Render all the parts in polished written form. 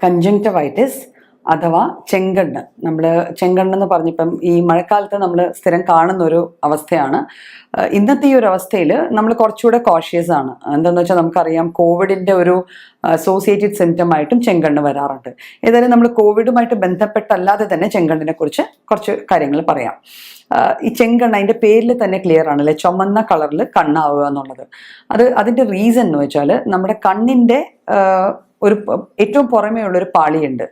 Conjunctivitis അഥവാ ചെങ്കണ്ണ്. നമ്മൾ ചെങ്കണ്ണെന്ന് പറഞ്ഞിപ്പം ഈ മഴക്കാലത്ത് നമ്മൾ സ്ഥിരം കാണുന്ന ഒരു അവസ്ഥയാണ്. ഇന്നത്തെ ഈ ഒരു അവസ്ഥയിൽ നമ്മൾ കുറച്ചുകൂടെ കോഷ്യസ് ആണ്. എന്താണെന്ന് വെച്ചാൽ നമുക്കറിയാം കോവിഡിൻ്റെ ഒരു അസോസിയേറ്റഡ് സിംറ്റം ആയിട്ടും ചെങ്കണ്ണ് വരാറുണ്ട്. ഏതായാലും നമ്മൾ കോവിഡുമായിട്ട് ബന്ധപ്പെട്ടല്ലാതെ തന്നെ ചെങ്കണ്ണിനെ കുറിച്ച് കുറച്ച് കാര്യങ്ങൾ പറയാം. ഈ ചെങ്കണ്ണ് അതിൻ്റെ പേരിൽ തന്നെ ക്ലിയർ ആണല്ലേ, ചുമന്ന കളറിൽ കണ്ണാവുക എന്നുള്ളത്. അതിൻ്റെ റീസൺ എന്ന് വെച്ചാൽ നമ്മുടെ കണ്ണിൻ്റെ ഒരു ഏറ്റവും പുറമേ ഉള്ളൊരു പാളിയുണ്ട്,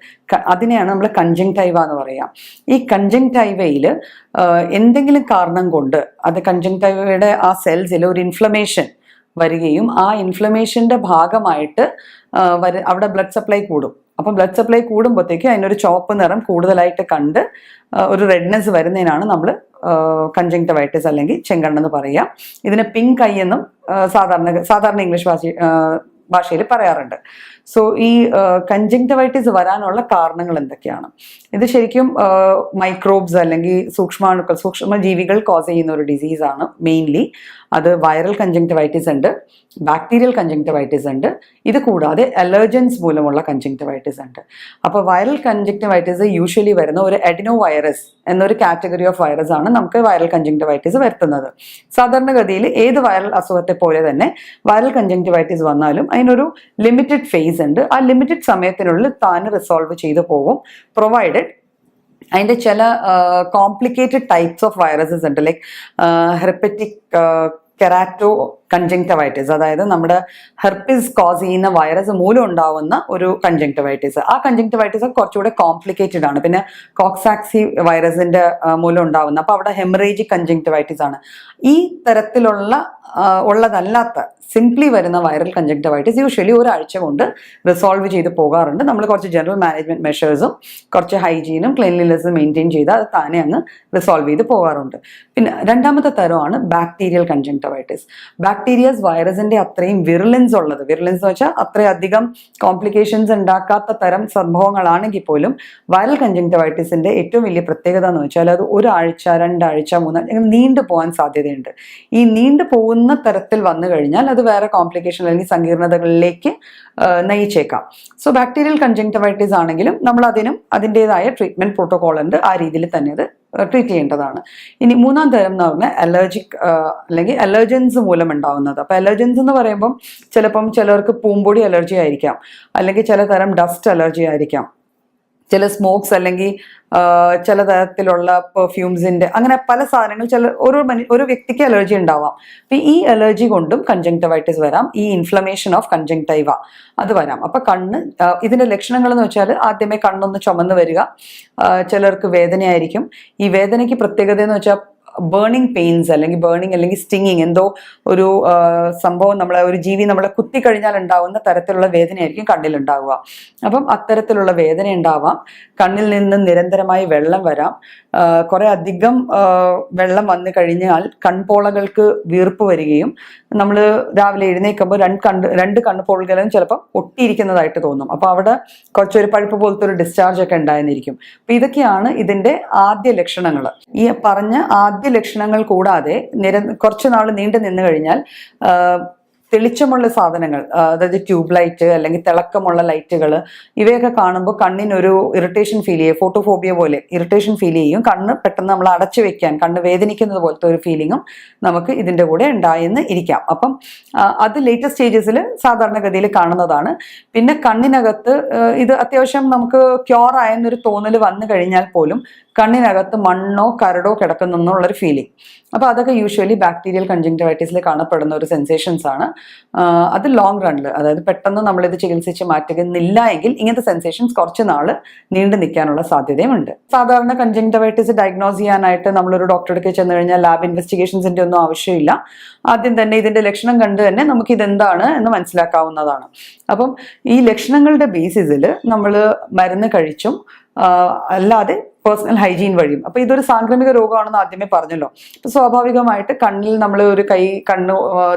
അതിനെയാണ് നമ്മൾ കൺജങ്ക്റ്റൈവ എന്ന് പറയാം. ഈ കൺജങ്ക്റ്റൈവയിൽ എന്തെങ്കിലും കാരണം കൊണ്ട് അത് കൺജങ്ക്റ്റൈവയുടെ ആ സെൽസിൽ ഒരു ഇൻഫ്ലമേഷൻ വരികയും ആ ഇൻഫ്ലമേഷൻ്റെ ഭാഗമായിട്ട് അവിടെ ബ്ലഡ് സപ്ലൈ കൂടും. അപ്പം ബ്ലഡ് സപ്ലൈ കൂടുമ്പോഴത്തേക്ക് അതിനൊരു ചുവപ്പ് നിറം കൂടുതലായിട്ട് കണ്ട് ഒരു റെഡ്നെസ് വരുന്നതിനാണ് നമ്മൾ കൺജങ്ക്റ്റിവൈറ്റിസ് അല്ലെങ്കിൽ ചെങ്കണ്ണെന്ന് പറയുക. ഇതിന് പിങ്ക് ഐ എന്നും സാധാരണ ഇംഗ്ലീഷ് ഭാഷയിൽ പറയാറുണ്ട്. സോ ഈ കൺജങ്ക്റ്റിവൈറ്റിസ് വരാനുള്ള കാരണങ്ങൾ എന്തൊക്കെയാണ്? ഇത് ശരിക്കും മൈക്രോബ്സ് അല്ലെങ്കിൽ സൂക്ഷ്മജീവികൾ കോസ് ചെയ്യുന്ന ഒരു ഡിസീസാണ് മെയിൻലി. അത് വൈറൽ കൺജങ്ക്റ്റിവൈറ്റിസ് ഉണ്ട്, ബാക്ടീരിയൽ കൺജങ്ക്റ്റിവൈറ്റിസ് ഉണ്ട്, ഇത് കൂടാതെ അലർജൻസ് മൂലമുള്ള കൺജങ്ക്റ്റിവൈറ്റിസ് ഉണ്ട്. അപ്പോൾ വൈറൽ കൺജങ്ക്റ്റിവൈറ്റിസ് യൂഷ്വലി വരുന്ന ഒരു അഡിനോ വൈറസ് എന്നൊരു കാറ്റഗറി ഓഫ് വൈറസ് ആണ് നമുക്ക് വൈറൽ കൺജങ്ക്റ്റിവൈറ്റിസ് വരുത്തുന്നത്. സാധാരണഗതിയിൽ ഏത് വൈറൽ അസുഖത്തെ പോലെ തന്നെ വൈറൽ കൺജങ്ക്റ്റിവൈറ്റിസ് വന്നാലും അതിനൊരു ലിമിറ്റഡ് ഫേസ് ഉണ്ട്. ആ ലിമിറ്റഡ് സമയത്തിനുള്ളിൽ താന് റിസോൾവ് ചെയ്തു പോകും, പ്രൊവൈഡഡ് അതിൻ്റെ ചില കോംപ്ലിക്കേറ്റഡ് ടൈപ്സ് ഓഫ് വൈറസസ് ഉണ്ട്. ലൈക്ക് ഹെർപ്പറ്റിക് കെറാറ്റോ കൺജങ്ക്റ്റിവൈറ്റിസ്, അതായത് നമ്മുടെ ഹെർപ്പിസ് കോസ് ചെയ്യുന്ന വൈറസ് മൂലം ഉണ്ടാവുന്ന ഒരു കൺജങ്ക്റ്റിവൈറ്റിസ്. ആ കൺജങ്ക്റ്റിവൈറ്റിസ് കുറച്ചുകൂടെ കോംപ്ലിക്കേറ്റഡ് ആണ്. പിന്നെ കോക്സാക്സി വൈറസിന്റെ മൂലം ഉണ്ടാവുന്ന, അപ്പോൾ അവിടെ ഹെമറേജിക് കൺജങ്ക്റ്റിവൈറ്റിസ് ആണ്. ഈ ഉള്ളതല്ലാത്ത സിംപ്ലി വരുന്ന വൈറൽ കൺജങ്ക്റ്റിവൈറ്റിസ് യൂഷ്വലി ഒരാഴ്ച കൊണ്ട് റിസോൾവ് ചെയ്ത് പോകാറുണ്ട്. നമ്മൾ കുറച്ച് ജനറൽ മാനേജ്മെന്റ് മെഷേഴ്സും കുറച്ച് ഹൈജീനും ക്ലീൻലിനെസ്സും മെയിൻറ്റെയിൻ ചെയ്താൽ അത് താനെ അങ്ങ് റിസോൾവ് ചെയ്ത് പോകാറുണ്ട്. പിന്നെ രണ്ടാമത്തെ തരമാണ് ബാക്ടീരിയൽ കൺജങ്ക്റ്റിവൈറ്റിസ്. ബാക്ടീരിയസ് വൈറസിന്റെ അത്രയും വിറുലൻസ് ഉള്ളത്, വിറുലൻസ് എന്ന് വെച്ചാൽ അത്രയധികം കോംപ്ലിക്കേഷൻസ് ഉണ്ടാക്കാത്ത തരം സംഭവങ്ങളാണെങ്കിൽ പോലും വൈറൽ കൺജങ്ക്റ്റിവൈറ്റിസിന്റെ ഏറ്റവും വലിയ പ്രത്യേകത എന്ന് വെച്ചാൽ അത് ഒരാഴ്ച, 2 ആഴ്ച, 3 ആഴ്ച നീണ്ടു പോകാൻ സാധ്യതയുണ്ട്. ഈ നീണ്ടു പോകുന്ന തരത്തിൽ വന്നു കഴിഞ്ഞാൽ അത് വേറെ കോംപ്ലിക്കേഷൻ അല്ലെങ്കിൽ സങ്കീർണതകളിലേക്ക് നയിച്ചേക്കാം. സോ ബാക്ടീരിയൽ കൺജങ്ക്റ്റിവൈറ്റിസ് ആണെങ്കിലും നമ്മൾ അതിൻ്റെതായ ട്രീറ്റ്മെന്റ് പ്രോട്ടോകോൾ ഉണ്ട്, ആ രീതിയിൽ തന്നെ അത് ട്രീറ്റ് ചെയ്യേണ്ടതാണ്. ഇനി മൂന്നാം തരം എന്ന് പറഞ്ഞാൽ അലർജിക് അല്ലെങ്കിൽ അലർജൻസ് മൂലം ഉണ്ടാവുന്നത്. അപ്പോൾ അലർജൻസ് എന്ന് പറയുമ്പം ചിലപ്പം ചിലർക്ക് പൂമ്പൊടി അലർജി ആയിരിക്കാം, അല്ലെങ്കിൽ ചില തരം ഡസ്റ്റ് അലർജി ആയിരിക്കാം, ചില സ്മോക്സ് അല്ലെങ്കിൽ ചില തരത്തിലുള്ള പെർഫ്യൂംസിന്റെ, അങ്ങനെ പല സാധനങ്ങൾ ഒരു വ്യക്തിക്ക് അലർജി ഉണ്ടാവാം. അപ്പൊ ഈ അലർജി കൊണ്ടും കൺജങ്ക്റ്റിവൈറ്റിസ് വരാം. ഈ ഇൻഫ്ലമേഷൻ ഓഫ് കൺജങ്ക്റ്റൈവ അത് വരാം. അപ്പൊ ഇതിന്റെ ലക്ഷണങ്ങൾ എന്ന് വെച്ചാൽ ആദ്യമേ കണ്ണൊന്ന് ചുമന്ന് വരിക, ചിലർക്ക് വേദനയായിരിക്കും. ഈ വേദനയ്ക്ക് പ്രത്യേകത എന്ന് വെച്ചാൽ ബേണിംഗ് പെയിൻസ് അല്ലെങ്കിൽ സ്റ്റിങ്ങിങ്, എന്തോ ഒരു സംഭവം ഒരു ജീവി നമ്മളെ കുത്തിക്കഴിഞ്ഞാൽ ഉണ്ടാവുന്ന തരത്തിലുള്ള വേദനയായിരിക്കും കണ്ണിലുണ്ടാവുക. അപ്പം അത്തരത്തിലുള്ള വേദന ഉണ്ടാവാം. കണ്ണിൽ നിന്ന് നിരന്തരമായി വെള്ളം വരാം. കുറെ അധികം വെള്ളം വന്നു കഴിഞ്ഞാൽ കൺപോളകൾക്ക് വീർപ്പ് വരികയും നമ്മൾ രാവിലെ എഴുന്നേൽക്കുമ്പോൾ രണ്ട് കണ്ണുപോളകളും ചിലപ്പോൾ ഒട്ടിയിരിക്കുന്നതായിട്ട് തോന്നും. അപ്പോൾ അവിടെ കുറച്ചൊരു പഴുപ്പ് പോലത്തെ ഒരു ഡിസ്ചാർജ് ഒക്കെ ഉണ്ടായിരിക്കും. അപ്പൊ ഇതൊക്കെയാണ് ഇതിന്റെ ആദ്യ ലക്ഷണങ്ങൾ. ഈ പറഞ്ഞ ആദ്യ ലക്ഷണങ്ങൾ കൂടാതെ കുറച്ചു നാൾ നീണ്ടു നിന്ന് കഴിഞ്ഞാൽ തെളിച്ചമുള്ള സാധനങ്ങൾ, അതായത് ട്യൂബ് ലൈറ്റ് അല്ലെങ്കിൽ തിളക്കമുള്ള ലൈറ്റുകൾ, ഇവയൊക്കെ കാണുമ്പോൾ കണ്ണിനൊരു ഇറിറ്റേഷൻ ഫീൽ ചെയ്യും, ഫോട്ടോഫോബിയ പോലെ ഇറിറ്റേഷൻ ഫീൽ ചെയ്യും. കണ്ണ് പെട്ടെന്ന് നമ്മൾ അടച്ചു വെക്കാൻ, കണ്ണ് വേദനിക്കുന്നത് പോലത്തെ ഒരു ഫീലിങ്ങും നമുക്ക് ഇതിൻ്റെ കൂടെ ഉണ്ടായെന്ന് ഇരിക്കാം. അപ്പം അത് ലേറ്റസ്റ്റ് സ്റ്റേജസിൽ സാധാരണഗതിയിൽ കാണുന്നതാണ്. പിന്നെ കണ്ണിനകത്ത് ഇത് അത്യാവശ്യം നമുക്ക് ക്യൂർ ആയെന്നൊരു തോന്നൽ വന്നു കഴിഞ്ഞാൽ പോലും കണ്ണിനകത്ത് മണ്ണോ കരടോ കിടക്കുന്നു എന്നുള്ളൊരു ഫീലിംഗ്. അപ്പോൾ അതൊക്കെ യൂഷ്വലി ബാക്ടീരിയൽ കൺജങ്ക്റ്റിവൈറ്റിസിൽ കാണപ്പെടുന്ന ഒരു സെൻസേഷൻസ് ആണ്. അത് ലോങ് റണ്ണിൽ, അതായത് പെട്ടെന്ന് നമ്മളിത് ചികിത്സിച്ച് മാറ്റുന്നില്ല എങ്കിൽ ഇങ്ങനത്തെ സെൻസേഷൻസ് കുറച്ച് നാൾ നീണ്ടു നിൽക്കാനുള്ള സാധ്യതയുമുണ്ട്. സാധാരണ കൺജങ്ക്റ്റിവൈറ്റിസ് ഡയഗ്നോസ് ചെയ്യാനായിട്ട് നമ്മളൊരു ഡോക്ടർക്ക് ചെന്ന് കഴിഞ്ഞാൽ ലാബ് ഇൻവെസ്റ്റിഗേഷൻസിന്റെ ഒന്നും ആവശ്യമില്ല. ആദ്യം തന്നെ ഇതിന്റെ ലക്ഷണം കണ്ട് തന്നെ നമുക്ക് ഇതെന്താണ് എന്ന് മനസ്സിലാക്കാവുന്നതാണ്. അപ്പം ഈ ലക്ഷണങ്ങളുടെ ബേസിസിൽ നമ്മൾ മരുന്ന് കഴിച്ചും അല്ലാതെ പേഴ്സണൽ ഹൈജീൻ വഴിയും, അപ്പൊ ഇതൊരു സാംക്രമിക രോഗമാണെന്ന് ആദ്യമേ പറഞ്ഞല്ലോ. അപ്പൊ സ്വാഭാവികമായിട്ട് കണ്ണിൽ നമ്മൾ കണ്ണ്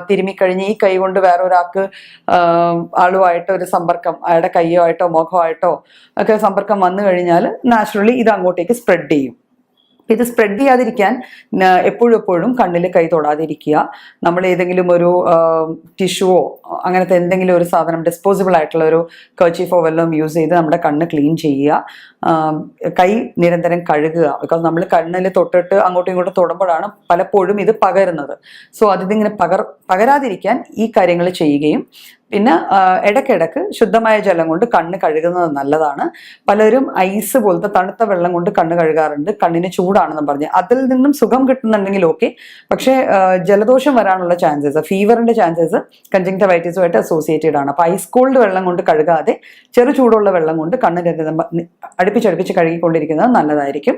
തിരുമിക്കഴിഞ്ഞ് ഈ കൈ കൊണ്ട് വേറെ ഒരാൾക്ക് ആളുമായിട്ട് ഒരു സമ്പർക്കം, അയാളുടെ കയ്യോ ആയിട്ടോ മുഖമായിട്ടോ ഒക്കെ സമ്പർക്കം വന്നു കഴിഞ്ഞാൽ നാച്ചുറലി ഇത് അങ്ങോട്ടേക്ക് സ്പ്രെഡ് ചെയ്യും. ഇത് സ്പ്രെഡ് ചെയ്യാതിരിക്കാൻ എപ്പോഴും കണ്ണിൽ കൈ തൊടാതിരിക്കുക. നമ്മൾ ഏതെങ്കിലും ഒരു ടിഷ്യൂവോ അങ്ങനത്തെ എന്തെങ്കിലും ഒരു സാധനം ഡിസ്പോസിബിൾ ആയിട്ടുള്ള ഒരു കർച്ചീഫോ വല്ലതും യൂസ് ചെയ്ത് നമ്മുടെ കണ്ണ് ക്ലീൻ ചെയ്യുക. കൈ നിരന്തരം കഴുകുക. ബിക്കോസ് നമ്മൾ കണ്ണിൽ തൊട്ടിട്ട് അങ്ങോട്ടും ഇങ്ങോട്ടും തൊടുമ്പോഴാണ് പലപ്പോഴും ഇത് പകരുന്നത്. സോ അതിങ്ങനെ പകരാതിരിക്കാൻ ഈ കാര്യങ്ങൾ ചെയ്യുകയും പിന്നെ ഇടയ്ക്കിടയ്ക്ക് ശുദ്ധമായ ജലം കൊണ്ട് കണ്ണ് കഴുകുന്നത് നല്ലതാണ്. പലരും ഐസ് പോലത്തെ തണുത്ത വെള്ളം കൊണ്ട് കണ്ണ് കഴുകാറുണ്ട്, കണ്ണിന് ചൂടാണെന്ന് പറഞ്ഞ്. അതിൽ നിന്നും സുഖം കിട്ടുന്നുണ്ടെങ്കിൽ ഓക്കെ. പക്ഷേ ജലദോഷം വരാനുള്ള ചാൻസസ്, ഫീവറിന്റെ ചാൻസസ് കൺജങ്ക്റ്റിവൈറ്റിസുമായിട്ട് അസോസിയേറ്റഡ് ആണ്. അപ്പോൾ ഐസ് കോൾഡ് വെള്ളം കൊണ്ട് കഴുകാതെ ചെറു ചൂടുള്ള വെള്ളം കൊണ്ട് കണ്ണിന് അടുപ്പിച്ചടുപ്പിച്ച് കഴുകിക്കൊണ്ടിരിക്കുന്നത് നല്ലതായിരിക്കും.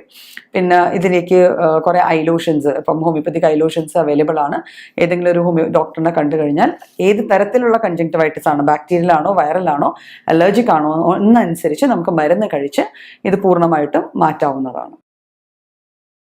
പിന്നെ ഇതിലേക്ക് കുറേ ഐലോഷൻസ്, ഇപ്പം ഹോമിയോപ്പത്തിക് ഐലോഷൻസ് അവൈലബിൾ ആണ്. ഏതെങ്കിലും ഒരു ഡോക്ടറിനെ കണ്ടു കഴിഞ്ഞാൽ ഏത് തരത്തിലുള്ള കൺജങ്ക്റ്റിവൈറ്റിസ് ആണ്, ബാക്ടീരിയൽ ആണോ വൈറൽ ആണോ അലർജിക് ആണോ എന്നനുസരിച്ച് നമുക്ക് മരുന്ന് കഴിച്ച് ഇത് പൂർണ്ണമായിട്ടും മാറ്റാവുന്നതാണ്.